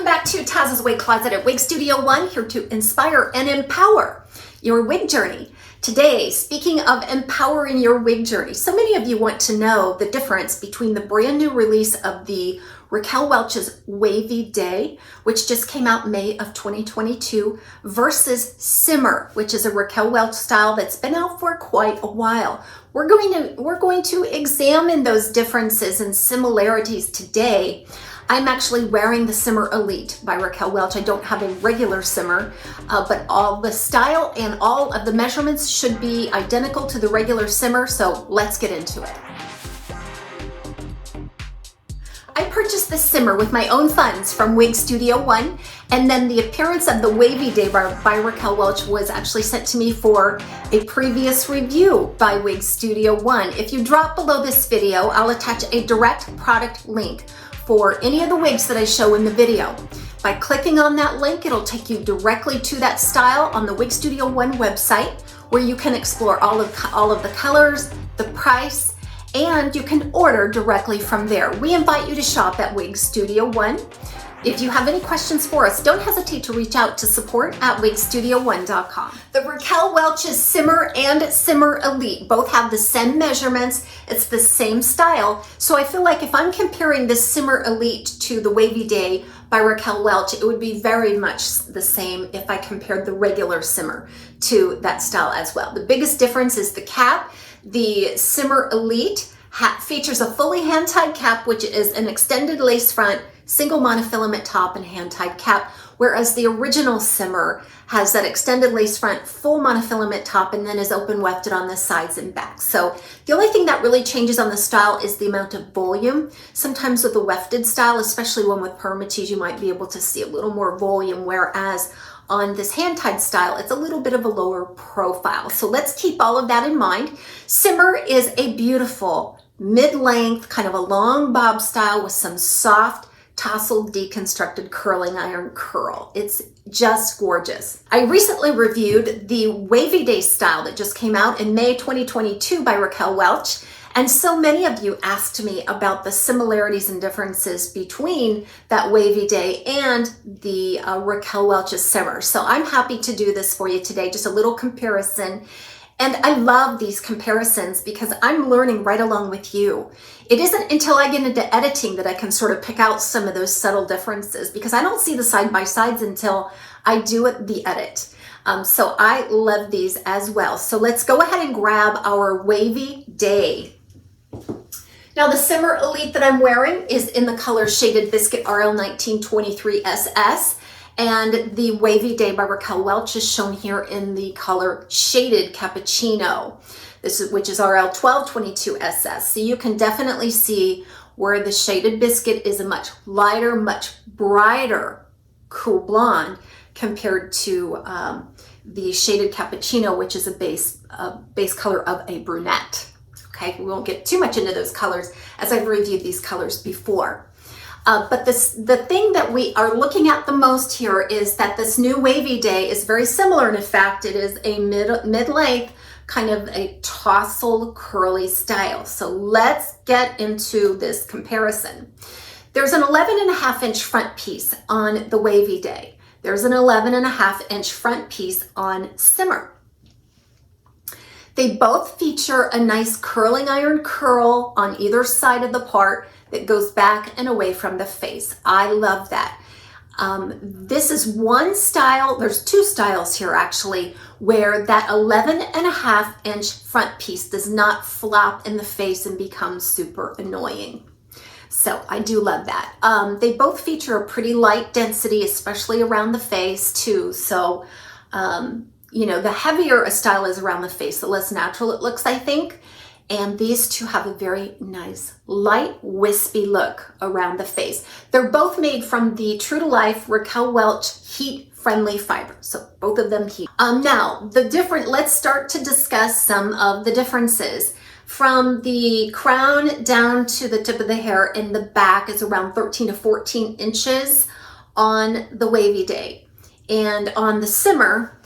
Welcome back to Taz's Wig Closet at Wig Studio One, here to inspire and empower your wig journey. Today, speaking of empowering your wig journey, so many of you want to know the difference between the brand new release of the Raquel Welch's Wavy Day, which just came out May of 2022, versus SIMMER, which is a Raquel Welch style that's been out for quite a while. We're going to examine those differences and similarities today. I'm actually wearing the SIMMER Elite by Raquel Welch. I don't have a regular SIMMER, but all the style and all of the measurements should be identical to the regular SIMMER, so let's get into it. I purchased the SIMMER with my own funds from Wig Studio One, and then the appearance of the Wavy Day by Raquel Welch was actually sent to me for a previous review by Wig Studio One. If you drop below this video, I'll attach a direct product link for any of the wigs that I show in the video. By clicking on that link, it'll take you directly to that style on the Wig Studio One website, where you can explore all of the colors, the price, and you can order directly from there. We invite you to shop at Wig Studio One. If you have any questions for us, don't hesitate to reach out to support@wigstudio1.com. The Raquel Welch's SIMMER and SIMMER Elite both have the same measurements. It's the same style. So I feel like if I'm comparing the SIMMER Elite to the Wavy Day by Raquel Welch, it would be very much the same if I compared the regular SIMMER to that style as well. The biggest difference is the cap. The SIMMER Elite features a fully hand-tied cap, which is an extended lace front, single monofilament top, and hand-tied cap, whereas the original SIMMER has that extended lace front, full monofilament top, and then is open wefted on the sides and back. So the only thing that really changes on the style is the amount of volume. Sometimes with the wefted style, especially one with permatease, you might be able to see a little more volume, whereas on this hand-tied style, it's a little bit of a lower profile. So let's keep all of that in mind. SIMMER is a beautiful mid-length, kind of a long bob style with some soft tassel deconstructed curling iron curl. It's just gorgeous. I recently reviewed the Wavy Day style that just came out in May 2022 by Raquel Welch, and so many of you asked me about the similarities and differences between that Wavy Day and the Raquel Welch's SIMMER. So I'm happy to do this for you today, just a little comparison. And I love these comparisons because I'm learning right along with you. It isn't until I get into editing that I can sort of pick out some of those subtle differences, because I don't see the side-by-sides until I do the edit. So I love these as well. So let's go ahead and grab our Wavy Day. Now the SIMMER Elite that I'm wearing is in the color Shaded Biscuit RL1923SS. And the Wavy Day by Raquel Welch is shown here in the color Shaded Cappuccino, which is RL1222SS. So you can definitely see where the Shaded Biscuit is a much lighter, much brighter cool blonde compared to the Shaded Cappuccino, which is a base color of a brunette. Okay, we won't get too much into those colors as I've reviewed these colors before. But the thing that we are looking at the most here is that this new Wavy Day is very similar, and in fact it is a mid-length, kind of a tassel curly style. So let's get into this comparison. There's an 11.5-inch front piece on the Wavy Day. There's an 11.5-inch front piece on SIMMER. They both feature a nice curling iron curl on either side of the part that goes back and away from the face. I love that. This is one style, there's two styles here actually, where that 11.5-inch front piece does not flop in the face and become super annoying. So I do love that. They both feature a pretty light density, especially around the face too. So, you know, the heavier a style is around the face, the less natural it looks, I think. And these two have a very nice, light, wispy look around the face. They're both made from the True to Life Raquel Welch heat-friendly fiber. So both of them heat. Now, let's start to discuss some of the differences. From the crown down to the tip of the hair in the back is around 13 to 14 inches on the Wavy Day. And on the SIMMER,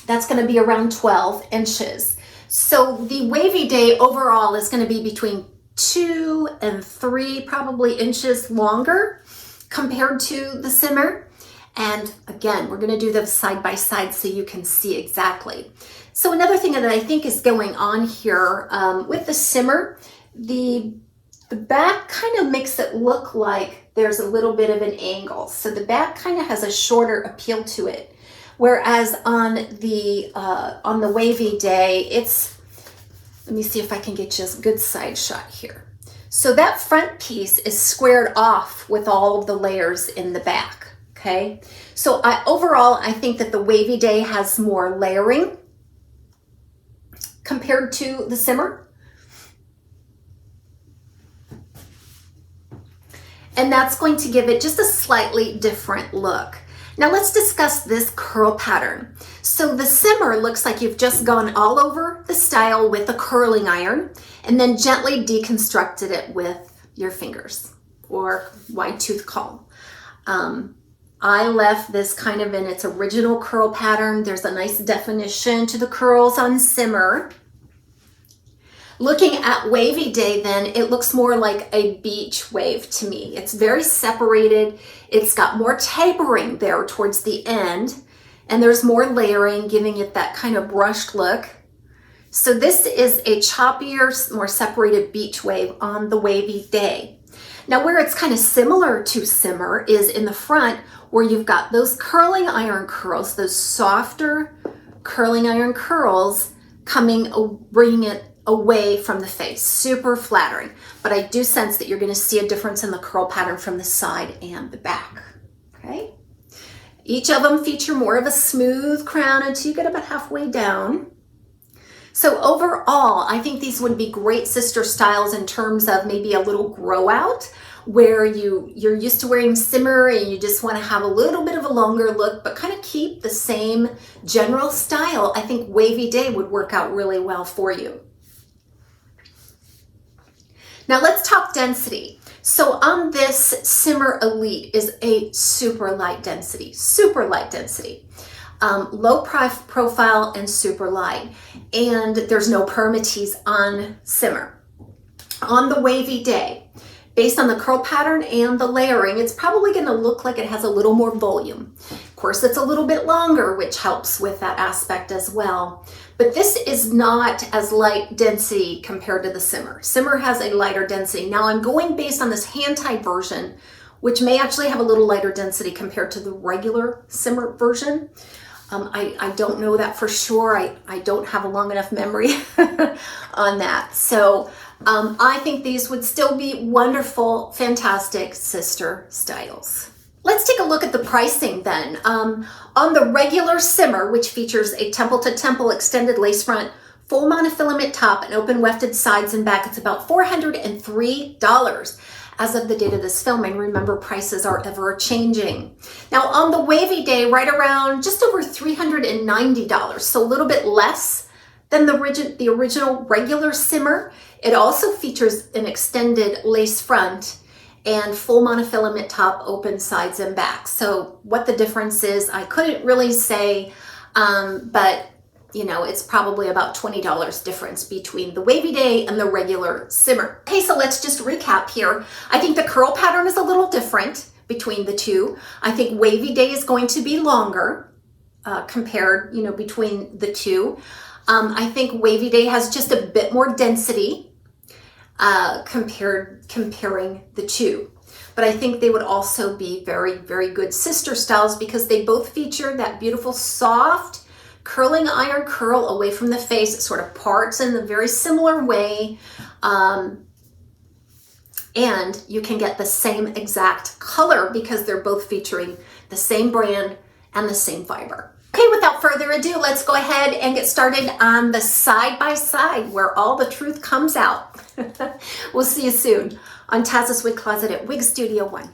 that's going to be around 12 inches. So the Wavy Day overall is going to be between 2 and 3 probably inches longer compared to the Simmer. And again, we're going to do them side by side so you can see exactly. So another thing that I think is going on here with the Simmer, the back kind of makes it look like there's a little bit of an angle. So the back kind of has a shorter appeal to it. Whereas on the wavy day, it's, let me see if I can get you a good side shot here. So that front piece is squared off with all of the layers in the back, okay? So overall, I think that the wavy day has more layering compared to the Simmer. And that's going to give it just a slightly different look. Now let's discuss this curl pattern. So the Simmer looks like you've just gone all over the style with a curling iron and then gently deconstructed it with your fingers or wide tooth comb. I left this kind of in its original curl pattern. There's a nice definition to the curls on Simmer. Looking at wavy day then, it looks more like a beach wave to me. It's very separated. It's got more tapering there towards the end, and there's more layering, giving it that kind of brushed look. So this is a choppier, more separated beach wave on the wavy day. Now where it's kind of similar to Simmer is in the front, where you've got those curling iron curls, those softer curling iron curls bringing it away from the face, super flattering. But I do sense that you're going to see a difference in the curl pattern from the side and the back, okay? Each of them feature more of a smooth crown until you get about halfway down. So overall, I think these would be great sister styles in terms of maybe a little grow out, where you're used to wearing Simmer and you just want to have a little bit of a longer look, but kind of keep the same general style. I think wavy day would work out really well for you. Now let's talk density. So on this Simmer Elite is a super light density, low profile and super light. And there's no permatease on Simmer. On the wavy day, based on the curl pattern and the layering, it's probably going to look like it has a little more volume. Of course, it's a little bit longer, which helps with that aspect as well. But this is not as light density compared to the Simmer. Simmer has a lighter density. Now I'm going based on this hand-tied version, which may actually have a little lighter density compared to the regular Simmer version. I don't know that for sure. I don't have a long enough memory on that. So I think these would still be wonderful, fantastic sister styles. Let's take a look at the pricing then. On the regular Simmer, which features a temple-to-temple extended lace front, full monofilament top, and open wefted sides and back, it's about $403 as of the date of this filming. Remember, prices are ever changing. Now on the wavy day, right around just over $390, so a little bit less than the original regular Simmer. It also features an extended lace front and full monofilament top, open sides and back. So what the difference is, I couldn't really say, but you know, it's probably about $20 difference between the wavy day and the regular Simmer. Okay, so let's just recap here. I think the curl pattern is a little different between the two. I think wavy day is going to be longer compared, you know, between the two. I think wavy day has just a bit more density comparing the two. But I think they would also be very, very good sister styles because they both feature that beautiful soft curling iron curl away from the face. It sort of parts in a very similar way. And you can get the same exact color because they're both featuring the same brand and the same fiber. Okay, without further ado, let's go ahead and get started on the side by side where all the truth comes out. We'll see you soon on TAZSWIGCLOSET at Wig Studio 1.